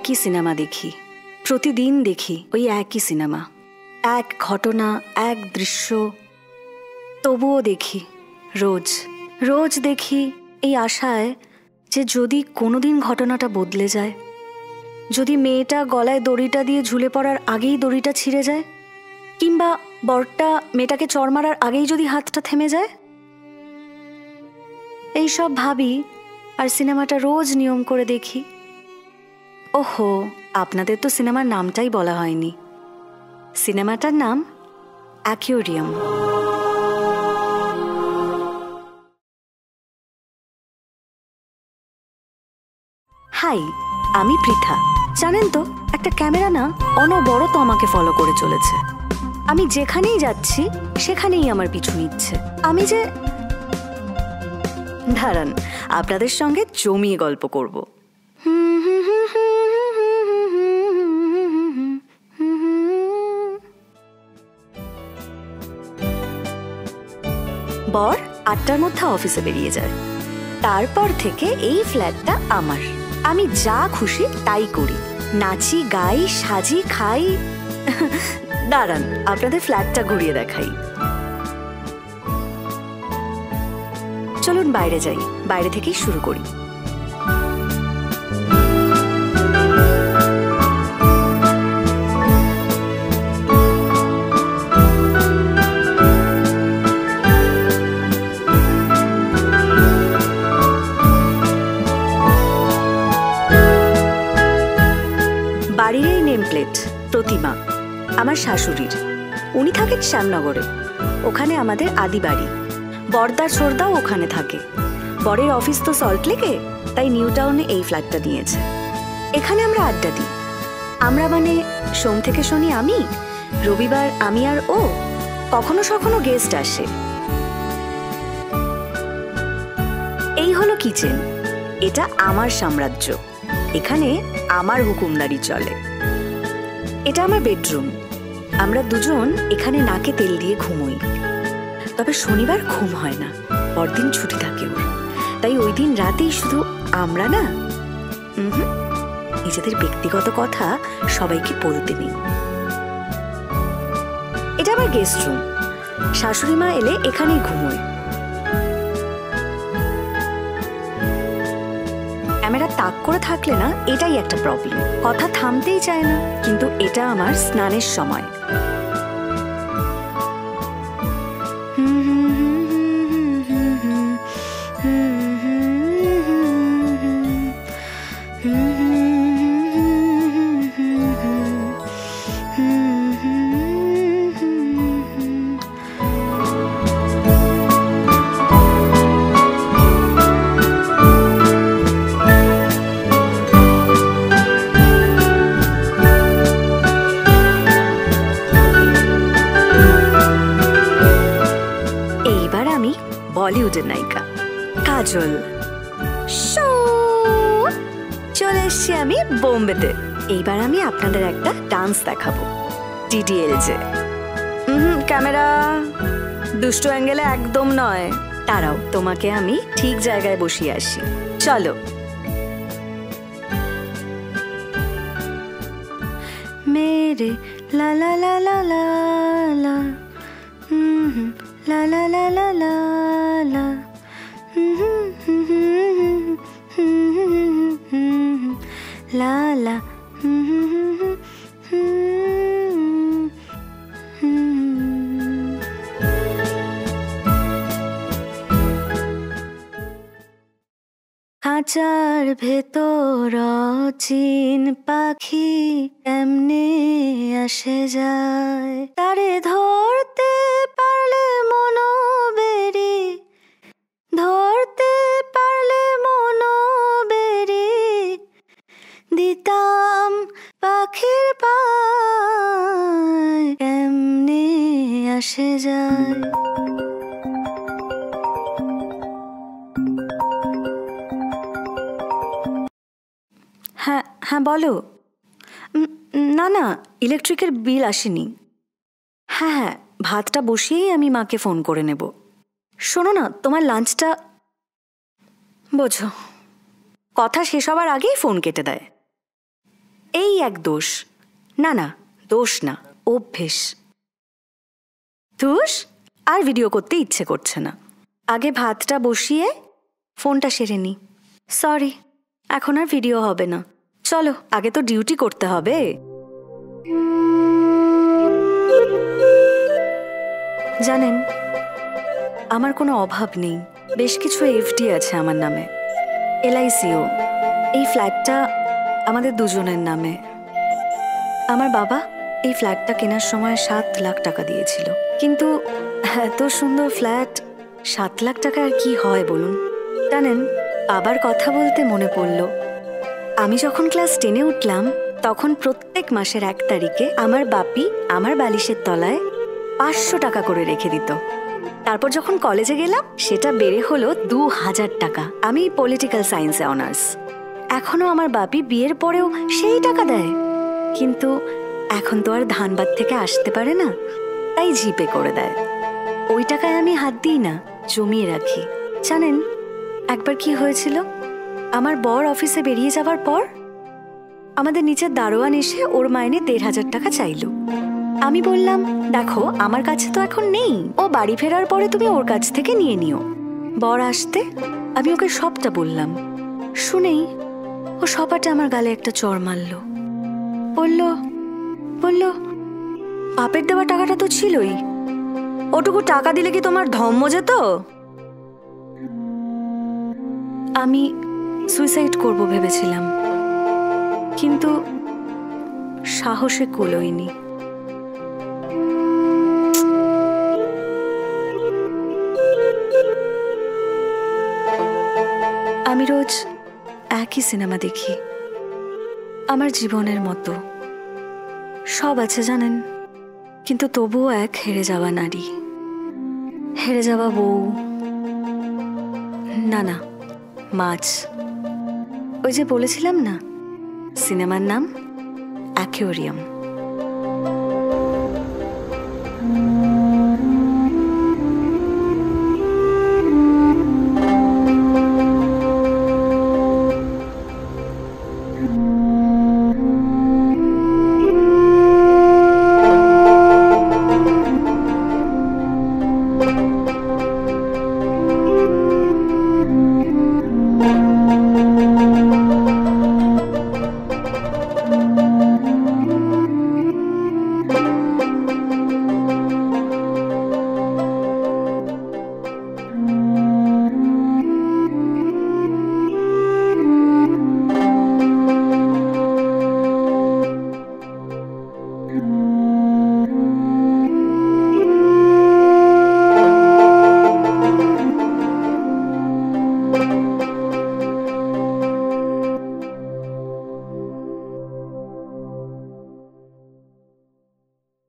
একই সিনেমা দেখি, প্রতিদিন দেখি ওই একই সিনেমা, এক ঘটনা, এক দৃশ্য, তবুও দেখি, রোজ রোজ দেখি এই আশায় যে যদি কোনোদিন ঘটনাটা বদলে যায়, যদি মেয়েটা গলায় দড়িটা দিয়ে ঝুলে পড়ার আগেই দড়িটা ছিঁড়ে যায়, কিংবা বরটা মেয়েটাকে চড় মারার আগেই যদি হাতটা থেমে যায়। এইসব ভাবি আর সিনেমাটা রোজ নিয়ম করে দেখি। ওহো, আপনাদের তো সিনেমার নামটাই বলা হয়নি। সিনেমাটার নাম অ্যাকুয়ারিয়াম। হাই, আমি পৃথা। জানেন তো, একটা ক্যামেরা না অনবরত আমাকে ফলো করে চলেছে। আমি যেখানেই যাচ্ছি সেখানেই আমার পিছু নিচ্ছে। আমি যে দাঁড়ান, আপনাদের সঙ্গে জমিয়ে গল্প করব। বর 8টার মধ্যে অফিসে বেরিয়ে যায়। তারপর থেকে এই ফ্ল্যাটটা আমার। আমি যা খুশি তাই করি, নাচি, গাই, সাজি, খাই। দাঁড়ান, আপনাদের ফ্ল্যাটটা ঘুরিয়ে দেখাই। চলুন বাইরে যাই, বাইরে থেকেই শুরু করি। বাড়ির এই নেম প্লেট প্রতিমা আমার শাশুড়ির। উনি থাকেন শ্যামনগরে, ওখানে আমাদের আদি বাড়ি। বড়দা ছোড়দাও ওখানে থাকে। বরের অফিস তো সল্টলেকে, তাই নিউ টাউনে এই ফ্ল্যাটটা নিয়েছে। এখানে আমরা আড্ডা দিই। আমরা মানে সোম থেকে শনি আমি, রবিবার আমি আর ও, কখনো সখনো গেস্ট আসে। এই হলো কিচেন, এটা আমার সাম্রাজ্য, এখানে আমার হুকুমদারি চলে। এটা আমার বেডরুম, আমরা দুজন এখানে নাকে তেল দিয়ে ঘুমোই। তবে শনিবার ঘুম হয় না, পরদিন ছুটি থাকে ওর, তাই ওই দিন রাতেই শুধু আমরা না, নিজেদের ব্যক্তিগত কথা সবাইকে বলতে নেই। এটা আমার গেস্ট রুম, শাশুড়ি মা এলে এখানেই ঘুমোয়। ক্যামেরা তাক করে থাকলে না এটাই একটা প্রবলেম, কথা থামতেই চায় না। কিন্তু এটা আমার স্নানের সময়। বলিউডের নায়িকা কাজল। চলে এসছি আমি বোম্বেতে। এইবার আমি আপনাদের একটা ডান্স দেখাবো, ডিডিএলজে। ক্যামেরা দুষ্টু অ্যাঙ্গেলে একদম নয়। তারাও তোমাকে আমি ঠিক জায়গায় বসিয়ে আসি, চলো। মেরে লা লা লা লা লা লা, লা লা লা লা লা লা, লা লা। খাঁচার ভেতর চিন পাখি এমনে আসে যায়, তারে ধরতে পারলে মনো বেরি, ধরতে পারলে মনো বেরি, দিতাম পাখির পায় এমনে আসে যায়। হ্যাঁ হ্যাঁ বলো। না না, ইলেকট্রিকের বিল আসেনি। হ্যাঁ হ্যাঁ, ভাতটা বসিয়েই আমি মাকে ফোন করে নেব। শোনো না, তোমার লাঞ্চটা, বোঝো, কথা শেষ হওয়ার আগেই ফোন কেটে দেয়। এই এক দোষ, না না দোষ না, অভ্যেস। দোষ, আর ভিডিও করতে ইচ্ছে করছে না। আগে ভাতটা বসিয়ে ফোনটা সেরে নি। সরি, এখন আর ভিডিও হবে না। চলো, আগে তো ডিউটি করতে হবে। জানেন, আমার কোনো অভাব নেই। বেশ কিছু এফডি আছে আমার নামে, এলআইসিও। এই ফ্ল্যাটটা আমাদের দুজনের নামে। আমার বাবা এই ফ্ল্যাটটা কেনার সময় 7 লাখ টাকা দিয়েছিল। কিন্তু এত সুন্দর ফ্ল্যাট 7 লাখ টাকা আর কি হয় বলুন? জানেন, বাবার কথা বলতে মনে পড়ল, আমি যখন ক্লাস 10-এ উঠলাম তখন প্রত্যেক মাসের 1 তারিখে আমার বাপি আমার বালিশের তলায় 500 টাকা করে রেখে দিত। তারপর যখন কলেজে গেলাম সেটা বেড়ে হলো 2000 টাকা। আমি পলিটিক্যাল সায়েন্সে অনার্স। এখনো আমার বাপি বিয়ের পরেও সেই টাকা দেয়। কিন্তু এখন তো আর ধানবাদ থেকে আসতে পারে না, তাই জিপে করে দেয়। ওই টাকায় আমি হাত দিই না, জমিয়ে রাখি। জানেন একবার কি হয়েছিল? আমার বর অফিসে বেরিয়ে যাবার পর আমাদের নিচের দারোয়ান এসে ওর মাইনে 1500 টাকা চাইলো। আমি বললাম, দেখো আমার কাছে তো এখন নেই, ও বাড়ি ফেরার পরে তুমি ওর কাছ থেকে নিয়ে নিও। বর আসতে আমি ওকে সবটা বললাম। শুনেই ও সপাটে আমার গালে একটা চড় মারল। বলল বাপের দেওয়া টাকাটা তো ছিলই, ওটুকু টাকা দিলে কি তোমার ধম্ম যেত? আমি সুইসাইড করব ভেবেছিলাম, কিন্তু সাহসে কুলোইনি। আমি রোজ একই সিনেমা দেখি, আমার জীবনের মতো। সব আছে জানেন, কিন্তু তবুও এক হেরে যাওয়া নারী, হেরে যাওয়া বউ, না না মাছ। ওই যে বলেছিলাম না, সিনেমার নাম অ্যাকোয়ারিয়াম।